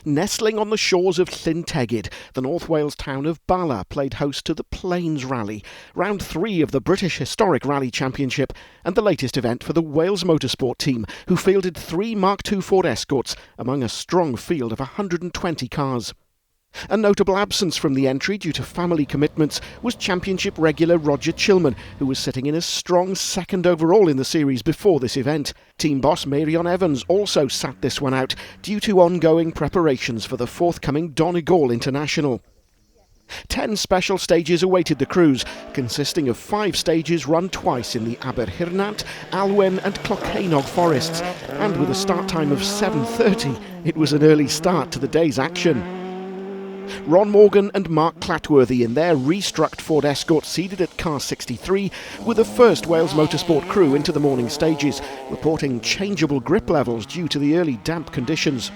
Nestling on the shores of Llyn Tegid, the North Wales town of Bala played host to the Plains Rally, round 3 of the British Historic Rally Championship and the latest event for the Wales Motorsport team, who fielded 3 Mark II Ford Escorts among a strong field of 120 cars. A notable absence from the entry due to family commitments was championship regular Roger Chilman, who was sitting in a strong second overall in the series before this event. Team boss Marion Evans also sat this one out due to ongoing preparations for the forthcoming Donegal International. 10 special stages awaited the crews, consisting of 5 stages run twice in the Aberhirnant, Alwen and Clocaenog forests, and with a start time of 7:30, it was an early start to the day's action. Ron Morgan and Mark Clatworthy in their restruct Ford Escort seeded at car 63 were the first Wales Motorsport crew into the morning stages, reporting changeable grip levels due to the early damp conditions.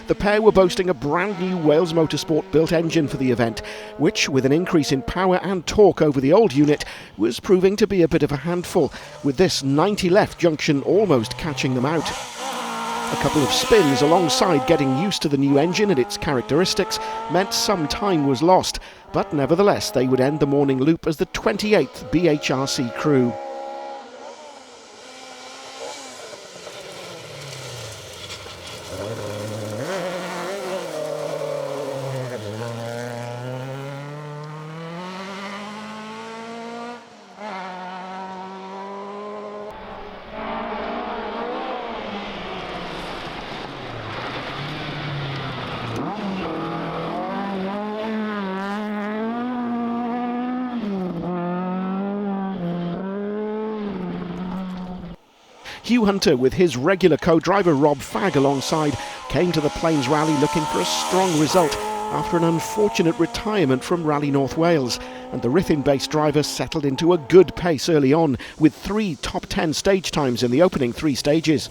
The pair were boasting a brand new Wales Motorsport built engine for the event, which, with an increase in power and torque over the old unit, was proving to be a bit of a handful, with this 90 left junction almost catching them out. A couple of spins alongside getting used to the new engine and its characteristics meant some time was lost, but nevertheless they would end the morning loop as the 28th BHRC crew. Hugh Hunter, with his regular co-driver Rob Fagg alongside, came to the Plains Rally looking for a strong result after an unfortunate retirement from Rally North Wales, and the Ruthin-based driver settled into a good pace early on, with 3 top 10 stage times in the opening 3 stages.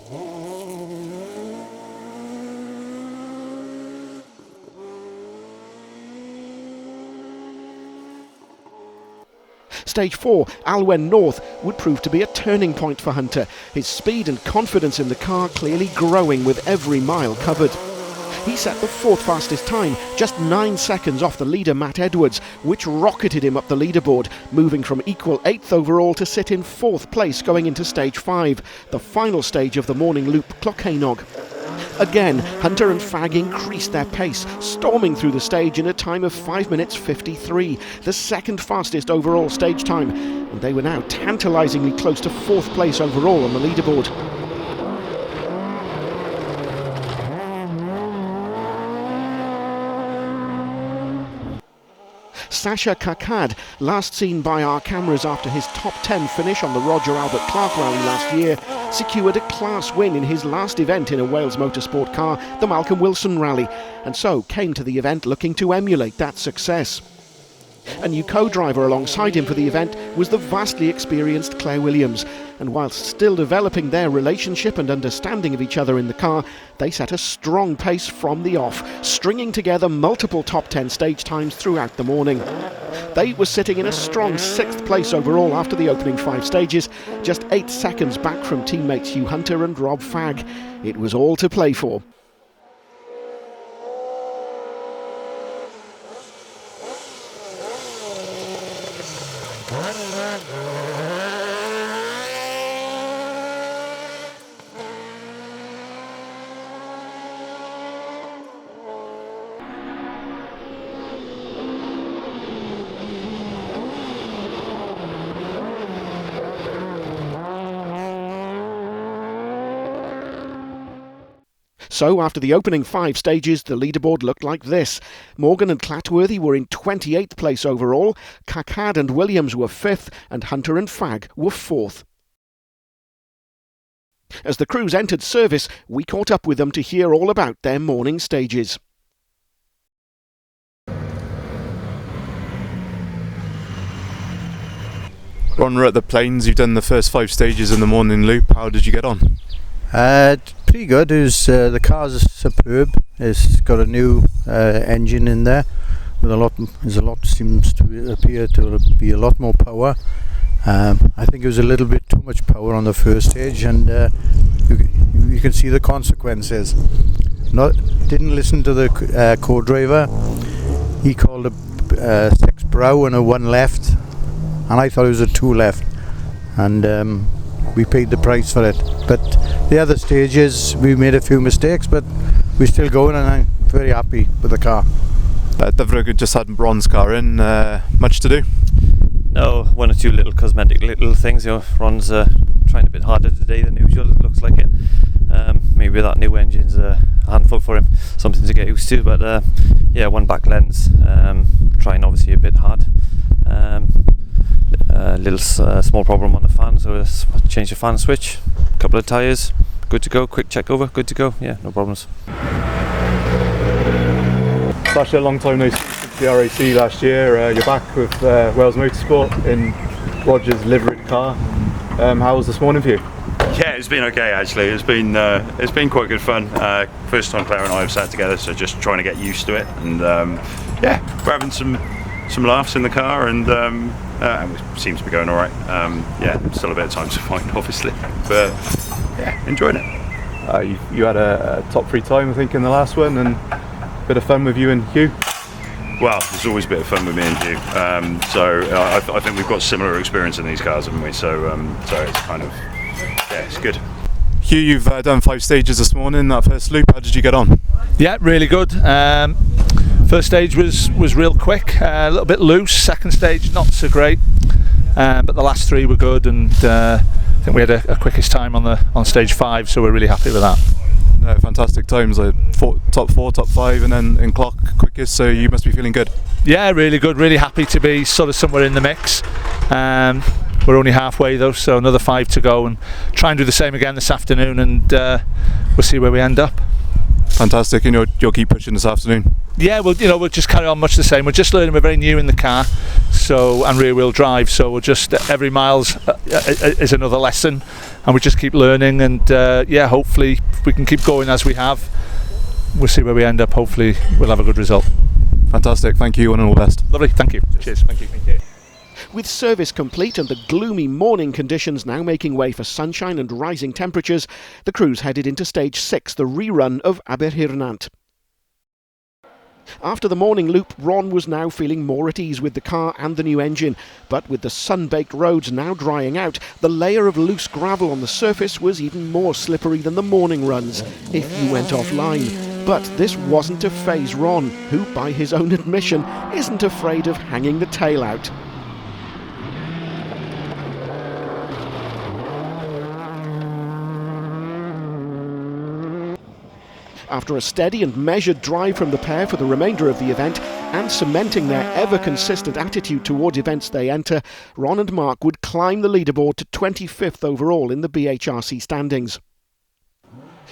Stage 4, Alwen North, would prove to be a turning point for Hunter, his speed and confidence in the car clearly growing with every mile covered. He set the 4th fastest time, just 9 seconds off the leader Matt Edwards, which rocketed him up the leaderboard, moving from equal 8th overall to sit in 4th place going into Stage 5, the final stage of the morning loop, Clocaenog. Again, Hunter and Fagg increased their pace, storming through the stage in a time of 5 minutes 53, the 2nd fastest overall stage time, and they were now tantalisingly close to 4th place overall on the leaderboard. Sasha Kakad, last seen by our cameras after his top 10 finish on the Roger Albert Clark Rally last year, secured a class win in his last event in a Wales Motorsport car, the Malcolm Wilson Rally, and so came to the event looking to emulate that success. A new co-driver alongside him for the event was the vastly experienced Claire Williams, and whilst still developing their relationship and understanding of each other in the car, they set a strong pace from the off, stringing together multiple top 10 stage times throughout the morning. They were sitting in a strong 6th place overall after the opening 5 stages, just 8 seconds back from teammates Hugh Hunter and Rob Fagg. It was all to play for. So after the opening 5 stages, the leaderboard looked like this. Morgan and Clatworthy were in 28th place overall, Kakad and Williams were 5th, and Hunter and Fagg were 4th. As the crews entered service, we caught up with them to hear all about their morning stages. Ron, we're at the Plains. You've done the first 5 stages in the morning loop. How did you get on? Pretty good. The car's superb. It's got a new engine in there with seems to appear to be a lot more power. I think it was a little bit too much power on the first stage, and you can see the consequences. didn't listen to the co-driver. He called a 6 brow and a 1 left, and I thought it was a 2 left, and we paid the price for it. But the other stages we made a few mistakes, but we're still going, and I'm very happy with the car. Dyfrig just had a bronze car in, much to do? No, 1 or 2 little cosmetic little things. Ron's trying a bit harder today than usual, it looks like it. Maybe that new engine's a handful for him, something to get used to, but yeah, 1 back lens, trying obviously a bit hard. Little small problem on the fan, so let's change the fan switch, couple of tyres, good to go, quick check over, good to go, yeah, no problems. Sasha, a long time no see since the RAC last year. You're back with Wales Motorsport in Roger's liveried car. How was this morning for you? Yeah, it's been okay actually. It's been quite good fun. First time Claire and I have sat together, so just trying to get used to it. And yeah, we're having some laughs in the car, and it seems to be going all right. Yeah, still a bit of time to find, obviously, but yeah, enjoying it. You had a top 3 time, I think, in the last one, and a bit of fun with you and Hugh. Well, there's always a bit of fun with me and Hugh. So I think we've got similar experience in these cars, haven't we? So it's kind of, yeah, it's good. Hugh, you've done 5 stages this morning. That first loop, how did you get on? Yeah, really good. First stage was real quick, a little bit loose. Second stage not so great, but the last 3 were good, and I think we had a quickest time on stage 5, so we're really happy with that. Fantastic times, like top 4, top 5, and then in clock quickest, so you must be feeling good. Yeah, really good, really happy to be sort of somewhere in the mix. We're only halfway though, so another 5 to go, and try and do the same again this afternoon, and we'll see where we end up. Fantastic, and you'll keep pushing this afternoon? Yeah, we'll just carry on much the same. We're just learning, we're very new in the car, and rear wheel drive, so we'll just, every mile is another lesson, and we just keep learning, and yeah, hopefully if we can keep going as we have, we'll see where we end up. Hopefully we'll have a good result. Fantastic, thank you, and all the best. Lovely, thank you. Cheers. Thank you. With service complete and the gloomy morning conditions now making way for sunshine and rising temperatures, the crews headed into stage 6, the rerun of Aberhirnant. After the morning loop, Ron was now feeling more at ease with the car and the new engine, but with the sun-baked roads now drying out, the layer of loose gravel on the surface was even more slippery than the morning runs if you went offline. But this wasn't to faze Ron, who, by his own admission, isn't afraid of hanging the tail out. After a steady and measured drive from the pair for the remainder of the event, and cementing their ever-consistent attitude towards events they enter, Ron and Mark would climb the leaderboard to 25th overall in the BHRC standings.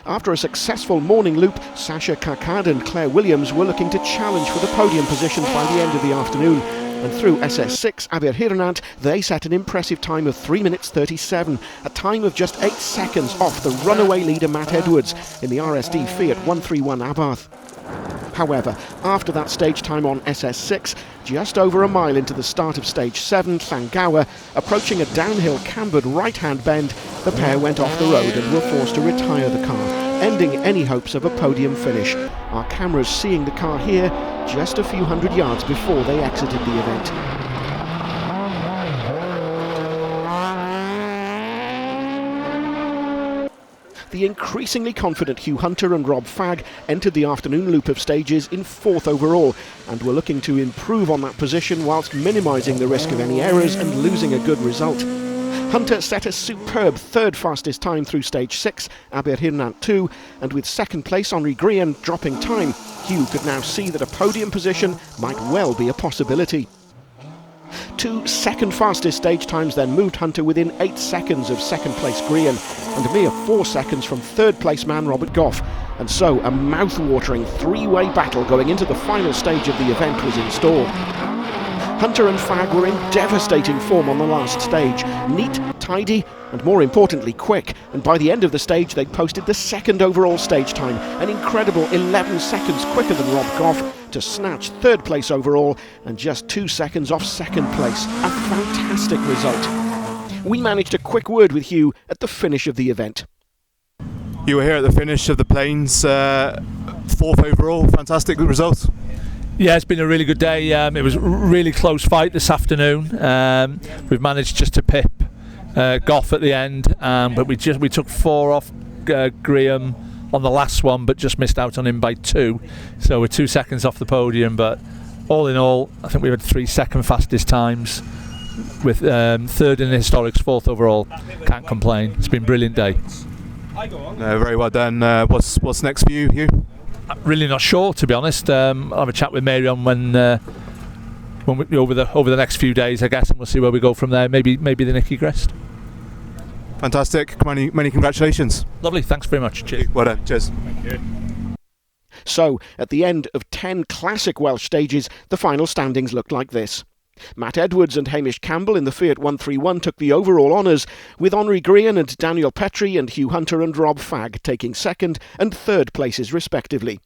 After a successful morning loop, Sasha Kakad and Claire Williams were looking to challenge for the podium positions by the end of the afternoon. And through SS6 Aberhirnant, they set an impressive time of 3 minutes 37, a time of just 8 seconds off the runaway leader Matt Edwards in the RSD Fiat 131 Abarth. However, after that stage time on SS6, just over a mile into the start of stage 7, Llangower, approaching a downhill cambered right-hand bend, the pair went off the road and were forced to retire the car, ending any hopes of a podium finish. Our cameras seeing the car here just a few hundred yards before they exited the event. The increasingly confident Hugh Hunter and Rob Fagg entered the afternoon loop of stages in 4th overall, and were looking to improve on that position whilst minimising the risk of any errors and losing a good result. Hunter set a superb 3rd fastest time through stage 6, Aberhirnant 2, and with 2nd place Henri Grian dropping time, Hugh could now see that a podium position might well be a possibility. 2 second fastest stage times then moved Hunter within 8 seconds of 2nd place Grian, and a mere 4 seconds from 3rd place man Robert Goff, and so a mouth-watering 3-way battle going into the final stage of the event was in store. Hunter and Fagg were in devastating form on the last stage, neat, tidy, and more importantly quick, and by the end of the stage they'd posted the 2nd overall stage time, an incredible 11 seconds quicker than Rob Goff, to snatch 3rd place overall and just 2 seconds off 2nd place. A fantastic result. We managed a quick word with Hugh at the finish of the event. You were here at the finish of the Plains, 4th overall, fantastic result. Yeah, it's been a really good day. It was a really close fight this afternoon. We've managed just to pip Goff at the end, but we took 4 off Graham on the last one, but just missed out on him by 2. So we're 2 seconds off the podium. But all in all, I think we had 3 second fastest times, with 3rd in the historics, 4th overall. Can't complain. It's been a brilliant day. Very well done. What's next for you, Hugh? I'm really not sure, to be honest. I'll have a chat with Mary on when we, over the next few days, I guess, and we'll see where we go from there. Maybe the Nicky Crest. Fantastic. Many congratulations. Lovely. Thanks very much. Cheers. Well done. Cheers. Thank you. So, at the end of 10 classic Welsh stages, the final standings looked like this. Matt Edwards and Hamish Campbell in the Fiat 131 took the overall honours, with Henri Grian and Daniel Petrie and Hugh Hunter and Rob Fagg taking 2nd and 3rd places respectively.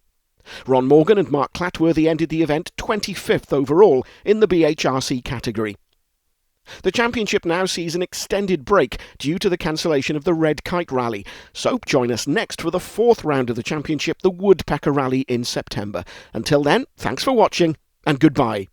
Ron Morgan and Mark Clatworthy ended the event 25th overall in the BHRC category. The championship now sees an extended break due to the cancellation of the Red Kite Rally, so join us next for the 4th round of the championship, the Woodpecker Rally in September. Until then, thanks for watching and goodbye.